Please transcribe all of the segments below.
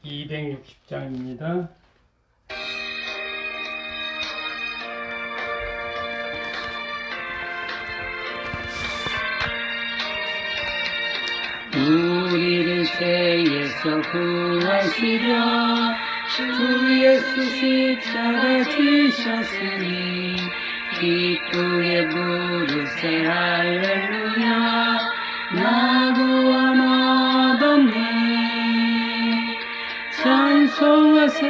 260장입니다. 우리를 죄에서 구하시려 주 예수 십자가 지셨으니 기쁘게 부르세 할렐루야 나 구원 얻었네. 찬송하세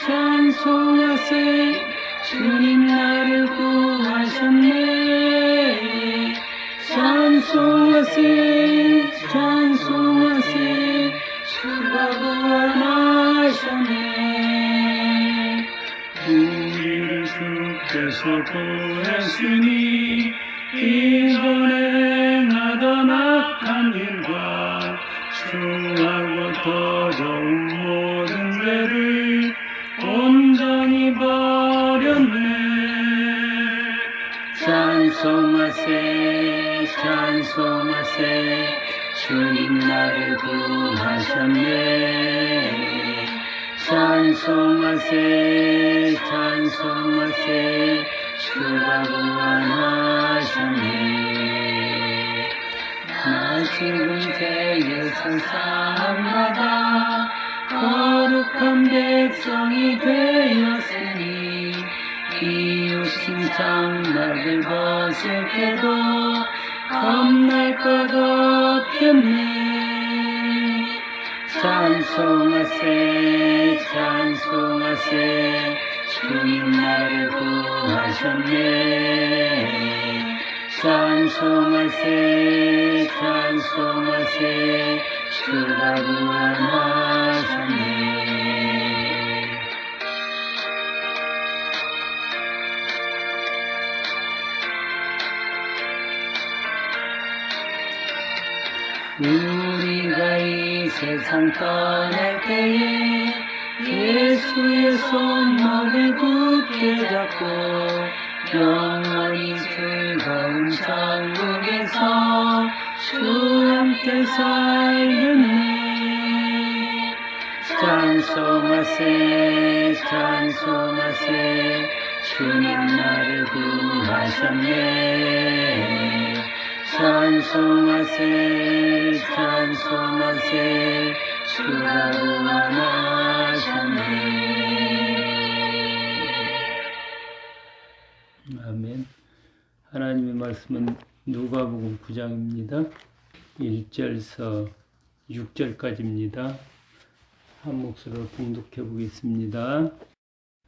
찬송하세 주님 나를 구하셨네. 찬송하세 찬송하세 주가 구원하셨네. 우리를 주께서 구했으니 이번에 나던 악한 일과 추하고 더러운 모든 죄를 온전히 버렸네. 찬송하세 찬송하세 주님 나를 구하셨네. 찬송하세 찬송하세 주가 구원하셨네. 나 지금 죄에서 사함받아 거룩한 백성이 되었으니 이웃인 장막을 벗을 때도 겁날 것 없겠네. 찬송하세 찬송하세 주님 나를 구하셨네. 찬송하세 찬송하세 주가 구원하셨네. 우리가 이 세상 떠날 때에 예수의 손목을 굳게 잡고 영원히 즐거운 천국에서 주와 함께 살겠네. 찬송하세 찬송하세 주님 나를 구하셨네. 찬송하세 찬송하세 주가 구원하셨네. 아멘. 하나님의 말씀은 누가복음 9장입니다. 1절서 6절까지입니다. 한 목소리로 봉독해 보겠습니다.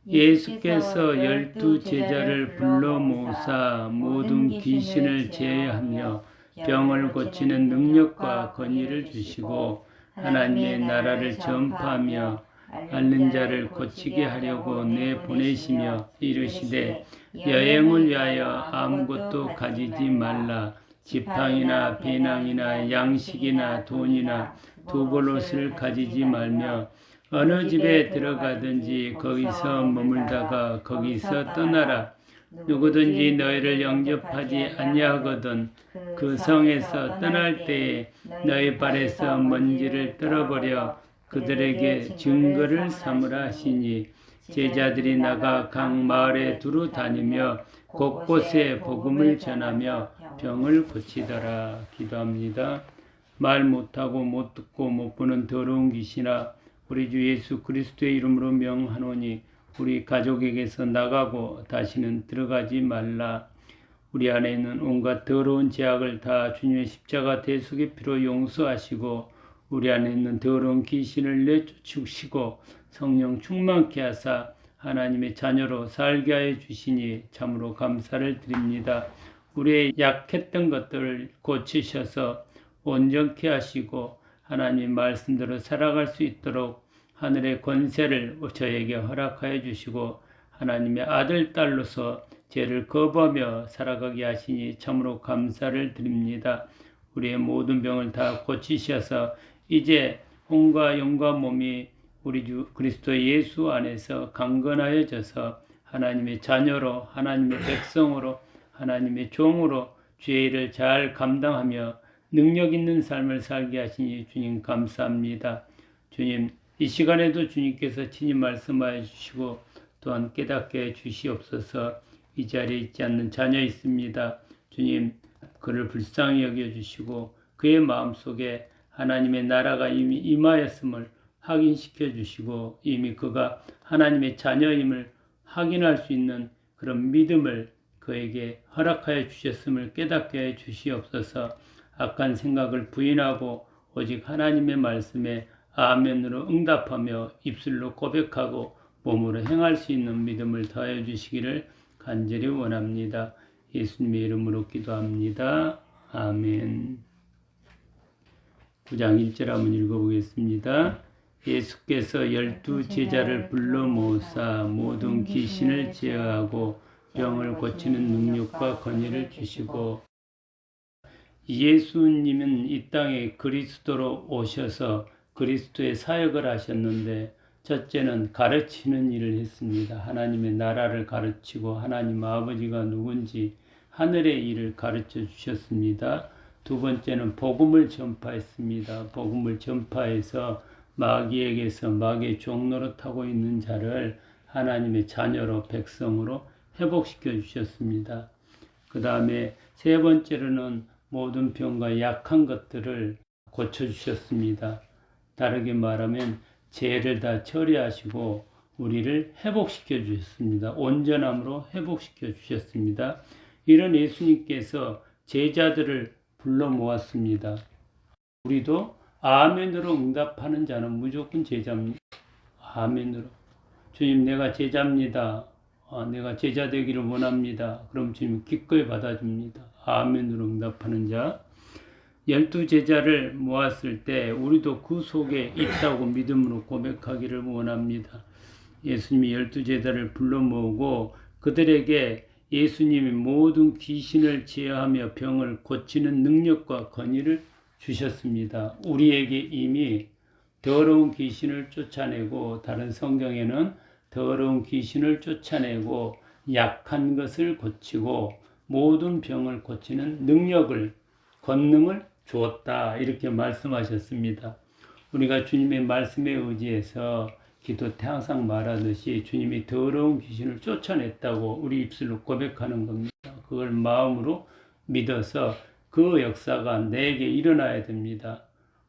예수께서 12 제자를 불러 모사 모든 귀신을 제하며 병을 고치는 능력과 권위를 주시고 하나님의 나라를 전파하며 앓는 자를 고치게 하려고 내보내시며 이르시되 여행을 위하여 아무것도 가지지 말라. 지팡이나 배낭이나 양식이나 돈이나 두벌옷을 가지지 말며 어느 집에 들어가든지 거기서 머물다가 거기서 떠나라. 누구든지 너희를 영접하지 아니하거든 그 성에서 떠날 때에 너희 발에서 먼지를 떨어버려 그들에게 증거를 삼으라 하시니 제자들이 나가 각 마을에 두루 다니며 곳곳에 복음을 전하며 병을 고치더라. 기도합니다. 말 못하고 못 듣고 못 보는 더러운 귀신아 우리 주 예수 그리스도의 이름으로 명하노니 우리 가족에게서 나가고 다시는 들어가지 말라. 우리 안에 있는 온갖 더러운 죄악을 다 주님의 십자가 대속의 피로 용서하시고 우리 안에 있는 더러운 귀신을 내쫓으시고 성령 충만케 하사 하나님의 자녀로 살게 하여 주시니 참으로 감사를 드립니다. 우리의 약했던 것들을 고치셔서 온전케 하시고 하나님 말씀대로 살아갈 수 있도록 하늘의 권세를 저에게 허락하여 주시고 하나님의 아들, 딸로서 죄를 거부하며 살아가게 하시니 참으로 감사를 드립니다. 우리의 모든 병을 다 고치셔서 이제 혼과 영과 몸이 우리 주 그리스도 예수 안에서 강건하여져서 하나님의 자녀로 하나님의 백성으로 하나님의 종으로 죄를 잘 감당하며 능력 있는 삶을 살게 하시니 주님 감사합니다. 주님 이 시간에도 주님께서 친히 말씀하여 주시고 또한 깨닫게 해 주시옵소서. 이 자리에 있지 않는 자녀 있습니다. 주님, 그를 불쌍히 여겨주시고 그의 마음속에 하나님의 나라가 이미 임하였음을 확인시켜 주시고 이미 그가 하나님의 자녀임을 확인할 수 있는 그런 믿음을 그에게 허락하여 주셨음을 깨닫게 해 주시옵소서. 악한 생각을 부인하고 오직 하나님의 말씀에 아멘으로 응답하며 입술로 고백하고 몸으로 행할 수 있는 믿음을 더해 주시기를 간절히 원합니다. 예수님의 이름으로 기도합니다. 아멘. 9장 1절 한번 읽어보겠습니다. 예수께서 12 제자를 불러 모으사 모든 귀신을 제어하고 병을 고치는 능력과 권위를 주시고 예수님은 이 땅에 그리스도로 오셔서 그리스도의 사역을 하셨는데 첫째는 가르치는 일을 했습니다. 하나님의 나라를 가르치고 하나님 아버지가 누군지 하늘의 일을 가르쳐 주셨습니다. 두 번째는 복음을 전파했습니다. 복음을 전파해서 마귀에게서 마귀의 종노릇하고 있는 자를 하나님의 자녀로 백성으로 회복시켜 주셨습니다. 그 다음에 세 번째로는 모든 병과 약한 것들을 고쳐주셨습니다. 다르게 말하면 죄를 다 처리하시고 우리를 회복시켜 주셨습니다. 온전함으로 회복시켜 주셨습니다. 이런 예수님께서 제자들을 불러 모았습니다. 우리도 아멘으로 응답하는 자는 무조건 제자입니다. 아멘으로. 주님, 내가 제자입니다. 내가 제자 되기를 원합니다. 그럼 주님 기꺼이 받아줍니다. 아멘으로 응답하는 자. 12 제자를 모았을 때 우리도 그 속에 있다고 믿음으로 고백하기를 원합니다. 예수님이 12 제자를 불러 모으고 그들에게 예수님이 모든 귀신을 제어하며 병을 고치는 능력과 권위를 주셨습니다. 우리에게 이미 더러운 귀신을 쫓아내고 다른 성경에는 더러운 귀신을 쫓아내고 약한 것을 고치고 모든 병을 고치는 능력을 권능을 주었다 이렇게 말씀하셨습니다. 우리가 주님의 말씀에 의지해서 기도 때 항상 말하듯이 주님이 더러운 귀신을 쫓아냈다고 우리 입술로 고백하는 겁니다. 그걸 마음으로 믿어서 그 역사가 내게 일어나야 됩니다.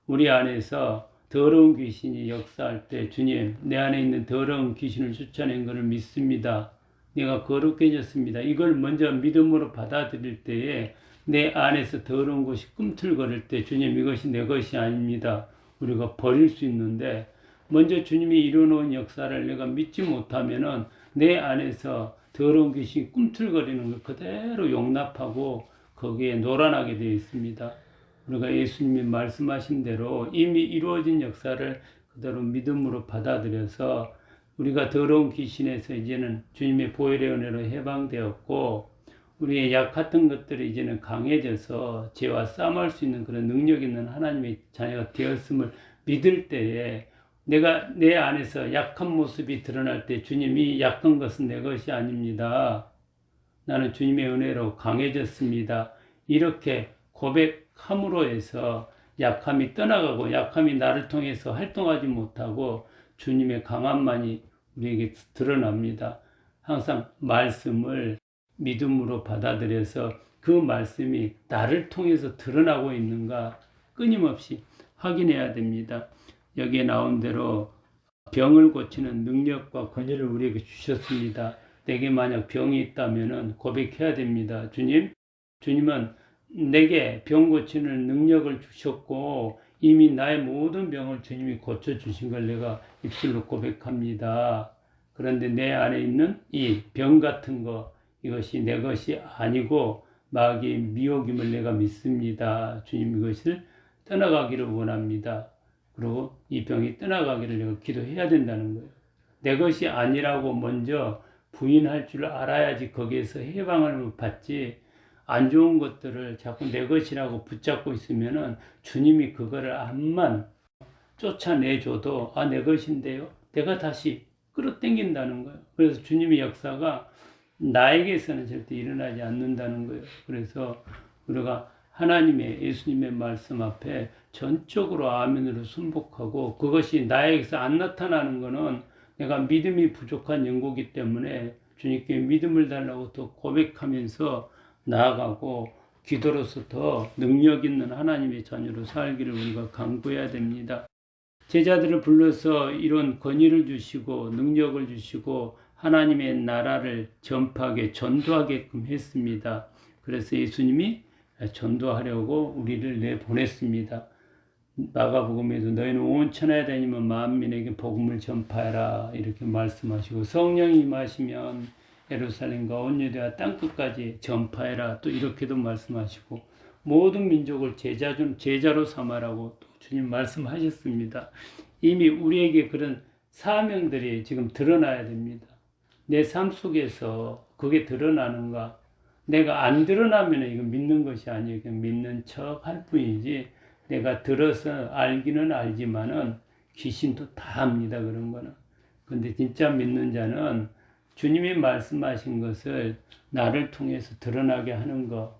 우리 안에서 더러운 귀신이 역사할 때 주님, 내 안에 있는 더러운 귀신을 쫓아낸 것을 믿습니다. 내가 거룩해졌습니다. 이걸 먼저 믿음으로 받아들일 때에 내 안에서 더러운 것이 꿈틀거릴 때 주님, 이것이 내 것이 아닙니다. 우리가 버릴 수 있는데 먼저 주님이 이루어놓은 역사를 내가 믿지 못하면은 내 안에서 더러운 귀신이 꿈틀거리는 걸 그대로 용납하고 거기에 놀아나게 되어 있습니다. 우리가 예수님이 말씀하신 대로 이미 이루어진 역사를 그대로 믿음으로 받아들여서 우리가 더러운 귀신에서 이제는 주님의 보혈의 은혜로 해방되었고 우리의 약했던 것들이 이제는 강해져서 죄와 싸움할 수 있는 그런 능력 있는 하나님의 자녀가 되었음을 믿을 때에 내가 내 안에서 약한 모습이 드러날 때 주님이 약한 것은 내 것이 아닙니다. 나는 주님의 은혜로 강해졌습니다. 이렇게 고백함으로 해서 약함이 떠나가고 약함이 나를 통해서 활동하지 못하고 주님의 강함만이 우리에게 드러납니다. 항상 말씀을 믿음으로 받아들여서 그 말씀이 나를 통해서 드러나고 있는가 끊임없이 확인해야 됩니다. 여기에 나온 대로 병을 고치는 능력과 권위를 우리에게 주셨습니다. 내게 만약 병이 있다면 고백해야 됩니다. 주님은 내게 병 고치는 능력을 주셨고 이미 나의 모든 병을 주님이 고쳐주신 걸 내가 입술로 고백합니다. 그런데 내 안에 있는 이 병 같은 거 이것이 내 것이 아니고 마귀의 미혹임을 내가 믿습니다. 주님 이것을 떠나가기를 원합니다. 그리고 이 병이 떠나가기를 내가 기도해야 된다는 거예요. 내 것이 아니라고 먼저 부인할 줄 알아야지 거기에서 해방을 받지 안 좋은 것들을 자꾸 내 것이라고 붙잡고 있으면은 주님이 그거를 암만 쫓아내줘도 내 것인데요. 내가 다시 끌어당긴다는 거예요. 그래서 주님의 역사가 나에게서는 절대 일어나지 않는다는 거예요. 그래서 우리가 하나님의 예수님의 말씀 앞에 전적으로 아멘으로 순복하고 그것이 나에게서 안 나타나는 것은 내가 믿음이 부족한 영고기 때문에 주님께 믿음을 달라고 또 고백하면서 나아가고 기도로서 더 능력 있는 하나님의 자녀로 살기를 우리가 강구해야 됩니다. 제자들을 불러서 이런 권위를 주시고 능력을 주시고 하나님의 나라를 전파하게 전도하게끔 했습니다. 그래서 예수님이 전도하려고 우리를 내보냈습니다. 마가복음에도 너희는 온 천하에 다니면 만민에게 복음을 전파해라 이렇게 말씀하시고 성령이 임하시면 예루살렘과 온 유대와 땅끝까지 전파해라 또 이렇게도 말씀하시고 모든 민족을 제자로 삼아라고 또 주님 말씀하셨습니다. 이미 우리에게 그런 사명들이 지금 드러나야 됩니다. 내 삶 속에서 그게 드러나는가? 내가 안 드러나면 이거 믿는 것이 아니에요. 그냥 믿는 척 할 뿐이지 내가 들어서 알기는 알지만은 귀신도 다 압니다. 그런 거는. 근데 진짜 믿는 자는 주님이 말씀하신 것을 나를 통해서 드러나게 하는 거.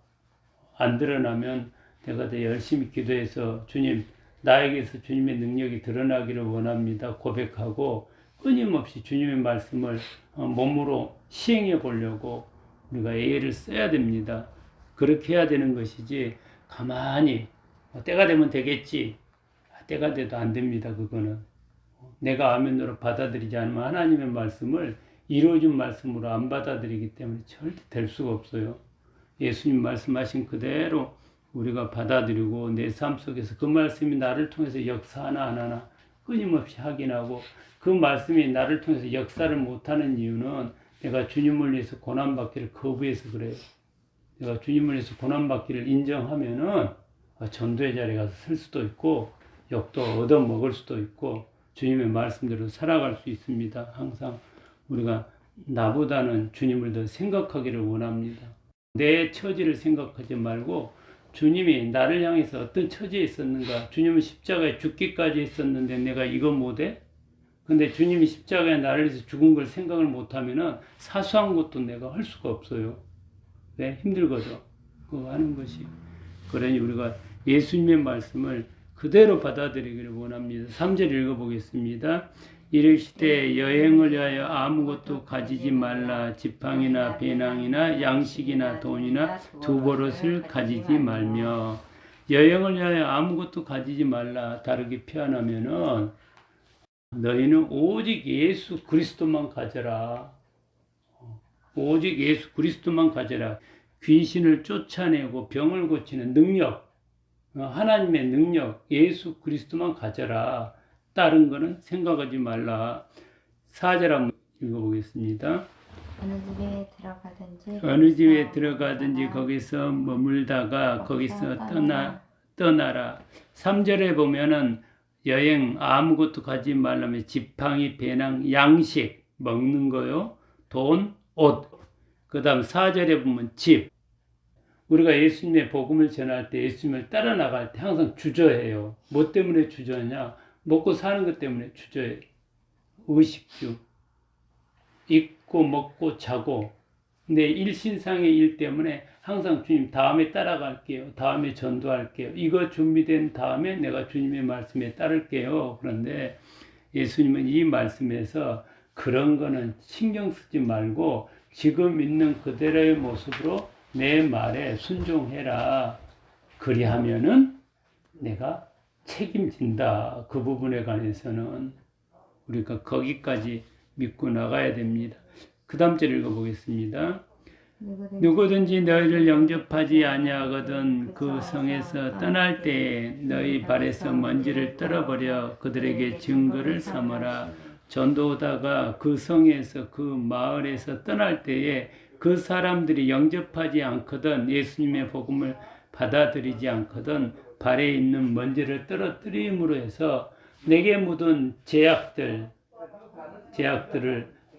안 드러나면 내가 더 열심히 기도해서 주님, 나에게서 주님의 능력이 드러나기를 원합니다. 고백하고 끊임없이 주님의 말씀을 몸으로 시행해 보려고 우리가 애를 써야 됩니다. 그렇게 해야 되는 것이지 가만히 때가 되면 되겠지. 때가 돼도 안 됩니다. 그거는. 내가 아멘으로 받아들이지 않으면 하나님의 말씀을 이루어진 말씀으로 안 받아들이기 때문에 절대 될 수가 없어요. 예수님 말씀하신 그대로 우리가 받아들이고 내 삶 속에서 그 말씀이 나를 통해서 역사하나 안 하나 끊임없이 확인하고 그 말씀이 나를 통해서 역사를 못하는 이유는 내가 주님을 위해서 고난받기를 거부해서 그래요. 내가 주님을 위해서 고난받기를 인정하면은 전도의 자리에 가서 설 수도 있고 욕도 얻어먹을 수도 있고 주님의 말씀대로 살아갈 수 있습니다. 항상 우리가 나보다는 주님을 더 생각하기를 원합니다. 내 처지를 생각하지 말고 주님이 나를 향해서 어떤 처지에 있었는가. 주님은 십자가에 죽기까지 했었는데 내가 이거 못해? 근데 주님이 십자가에 나를 위해서 죽은 걸 생각을 못하면은 사소한 것도 내가 할 수가 없어요. 왜? 힘들거든. 그거 하는 것이. 그러니 우리가 예수님의 말씀을 그대로 받아들이기를 원합니다. 3절 읽어보겠습니다. 이르시되 여행을 위하여 아무것도 가지지 말라. 지팡이나 배낭이나 양식이나 돈이나 두 버릇을 가지지 말며. 여행을 위하여 아무것도 가지지 말라. 다르게 표현하면은 너희는 오직 예수 그리스도만 가져라. 오직 예수 그리스도만 가져라. 귀신을 쫓아내고 병을 고치는 능력, 하나님의 능력, 예수 그리스도만 가져라. 다른 거는 생각하지 말라. 4절 한번 읽어보겠습니다. 어느 집에 들어가든지 거기서 머물다가 거기서 떠나라. 3절에 보면은 여행 아무것도 가지 말라며 지팡이, 배낭, 양식 먹는 거요. 돈, 옷. 그 다음 4절에 보면 집. 우리가 예수님의 복음을 전할 때 예수님을 따라 나갈 때 항상 주저해요. 뭐 때문에 주저하냐? 먹고 사는 것 때문에 주저해. 의식주. 입고 먹고 자고. 내 일신상의 일 때문에 항상 주님 다음에 따라갈게요. 다음에 전도할게요. 이거 준비된 다음에 내가 주님의 말씀에 따를게요. 그런데 예수님은 이 말씀에서 그런 거는 신경 쓰지 말고 지금 있는 그대로의 모습으로 내 말에 순종해라. 그리하면은 내가 책임진다. 그 부분에 관해서는 우리가 거기까지 믿고 나가야 됩니다. 그 다음 절 읽어보겠습니다. 누구든지 너희를 영접하지 아니하거든 그 성에서 떠날 때에 너희 발에서 먼지를 떨어버려 그들에게 증거를 삼아라. 전도하다가 그 성에서 그 마을에서 떠날 때에 그 사람들이 영접하지 않거든 예수님의 복음을 받아들이지 않거든 발에 있는 먼지를 떨어뜨림으로 해서 내게 묻은 제약들을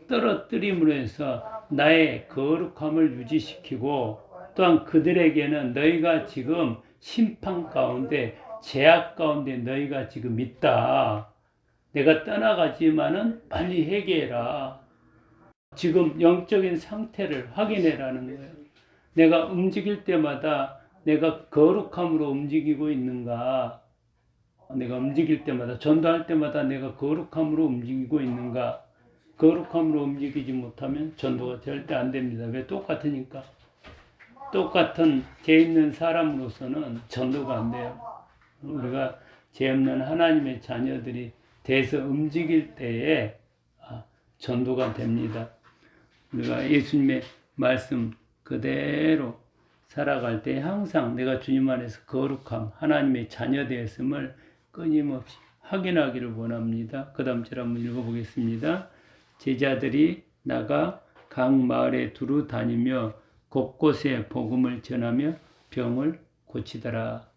떨어뜨림으로 해서 나의 거룩함을 유지시키고 또한 그들에게는 너희가 지금 심판 가운데 제약 가운데 너희가 지금 있다. 내가 떠나가지만은 빨리 회개해라. 지금 영적인 상태를 확인해라는 거예요. 내가 움직일 때마다 내가 거룩함으로 움직이고 있는가? 내가 움직일 때마다, 전도할 때마다 내가 거룩함으로 움직이고 있는가? 거룩함으로 움직이지 못하면 전도가 절대 안 됩니다. 왜? 똑같으니까. 똑같은 죄 있는 사람으로서는 전도가 안 돼요. 우리가 죄 없는 하나님의 자녀들이 돼서 움직일 때에 전도가 됩니다. 우리가 예수님의 말씀 그대로 살아갈 때 항상 내가 주님 안에서 거룩함, 하나님의 자녀 되었음을 끊임없이 확인하기를 원합니다. 그 다음 절 한번 읽어보겠습니다. 제자들이 나가 각 마을에 두루 다니며 곳곳에 복음을 전하며 병을 고치더라.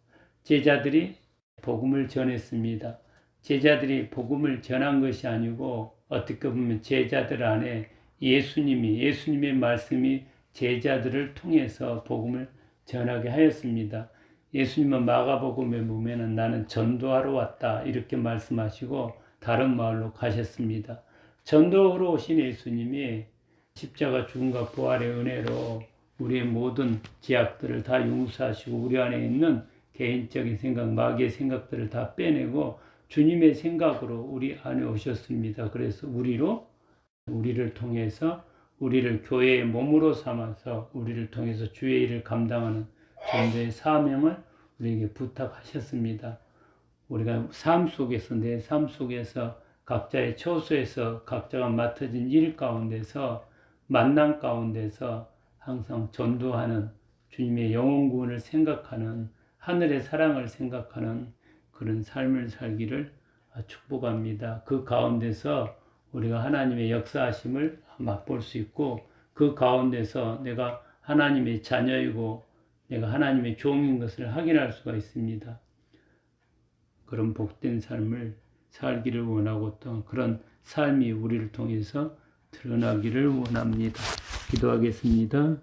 제자들이 복음을 전했습니다. 제자들이 복음을 전한 것이 아니고 어떻게 보면 제자들 안에 예수님의 말씀이 제자들을 통해서 복음을 전하게 하였습니다. 예수님은 마가복음에 보면은 나는 전도하러 왔다 이렇게 말씀하시고 다른 마을로 가셨습니다. 전도하러 오신 예수님이 십자가 죽음과 부활의 은혜로 우리의 모든 죄악들을 다 용서하시고 우리 안에 있는 개인적인 생각, 마귀의 생각들을 다 빼내고 주님의 생각으로 우리 안에 오셨습니다. 그래서 우리를 통해서 우리를 교회의 몸으로 삼아서 우리를 통해서 주의 일을 감당하는 전도의 사명을 우리에게 부탁하셨습니다. 우리가 삶 속에서 내 삶 속에서 각자의 처소에서 각자가 맡아진 일 가운데서 만남 가운데서 항상 전도하는 주님의 영혼 구원을 생각하는 하늘의 사랑을 생각하는 그런 삶을 살기를 축복합니다. 그 가운데서 우리가 하나님의 역사하심을 맛볼 수 있고 그 가운데서 내가 하나님의 자녀이고 내가 하나님의 종인 것을 확인할 수가 있습니다. 그런 복된 삶을 살기를 원하고 또 그런 삶이 우리를 통해서 드러나기를 원합니다. 기도하겠습니다.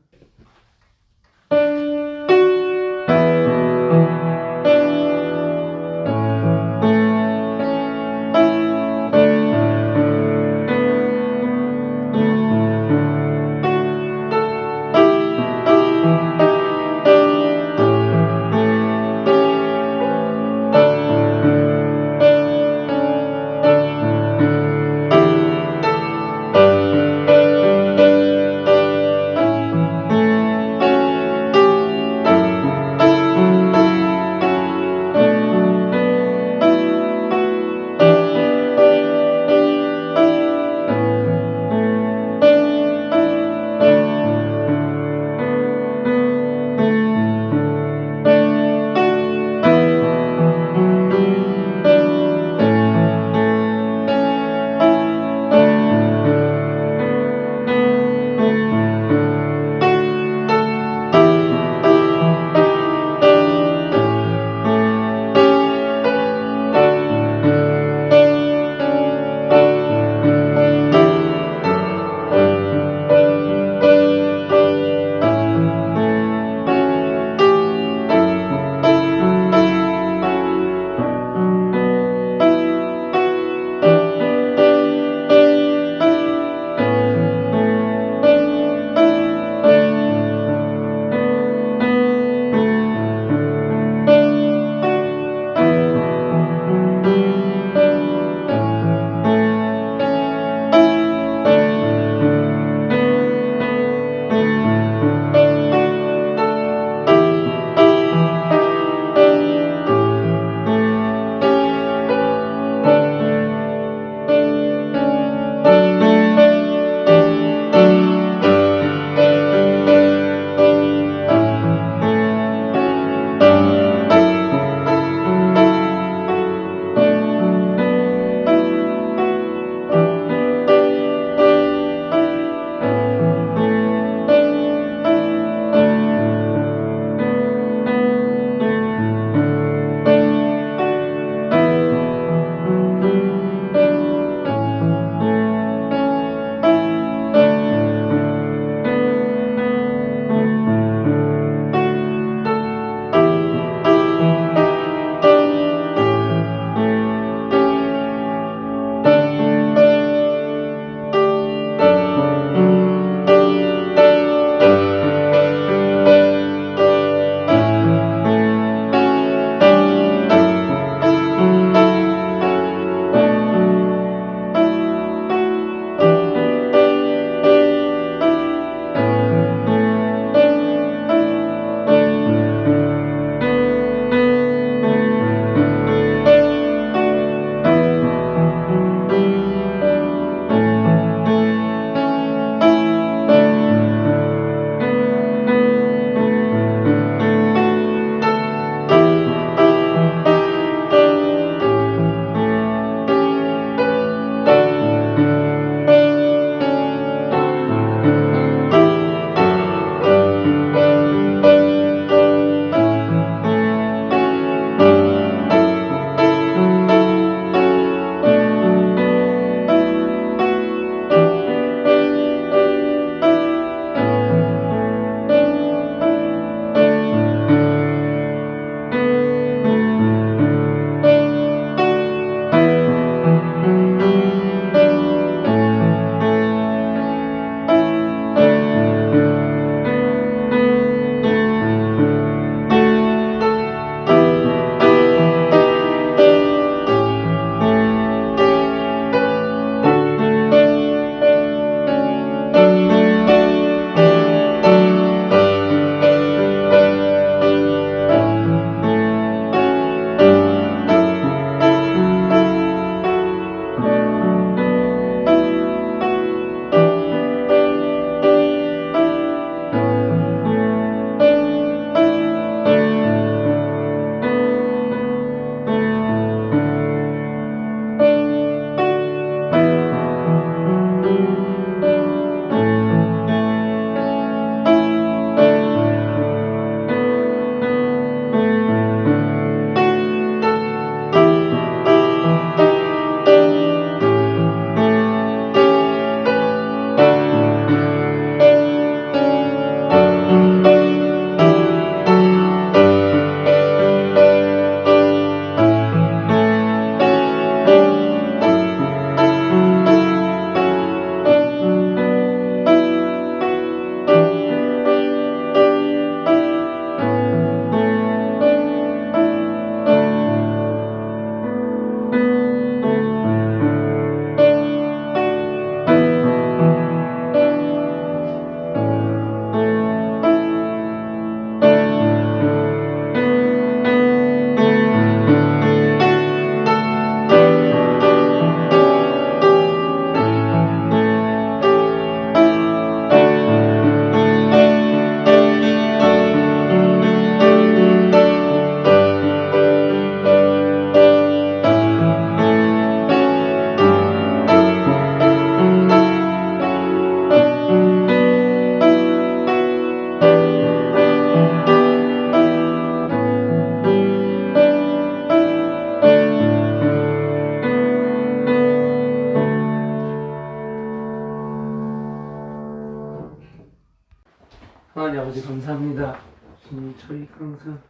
하나님 아버지 감사합니다. 주님 저희 항상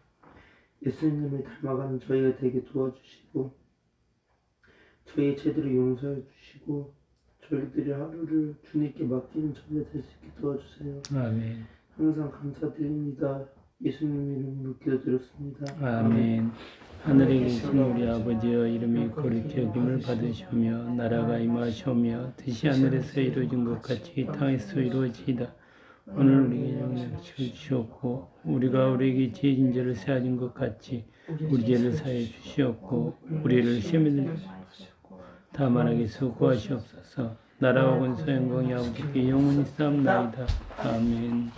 예수님을 닮아가는 저희가 되게 도와주시고 저희의 죄들을 용서해 주시고 저희들의 하루를 주님께 맡기는 저희가 될 수 있게 도와주세요. 아멘. 항상 감사드립니다. 예수님 이름으로 기도드렸습니다. 아멘. 하늘에 계신 우리 아버지여 이름이 거룩히 여김을 받으시오며 나라가 임하시오며 뜻이 하늘에서 이루어진 것 같이 이 땅에서 이루어지이다. 오늘 우리에게 영광을 주시옵고 우리가 우리에게 지은 죄를 사하신 것 같이 우리 죄를 사해 주시옵고 우리를 시험에 들지 마시옵고 다만 악에서 구하시옵소서. 나라와 권세 영광이 아버지께 영원히 쌓옵나이다. 아멘.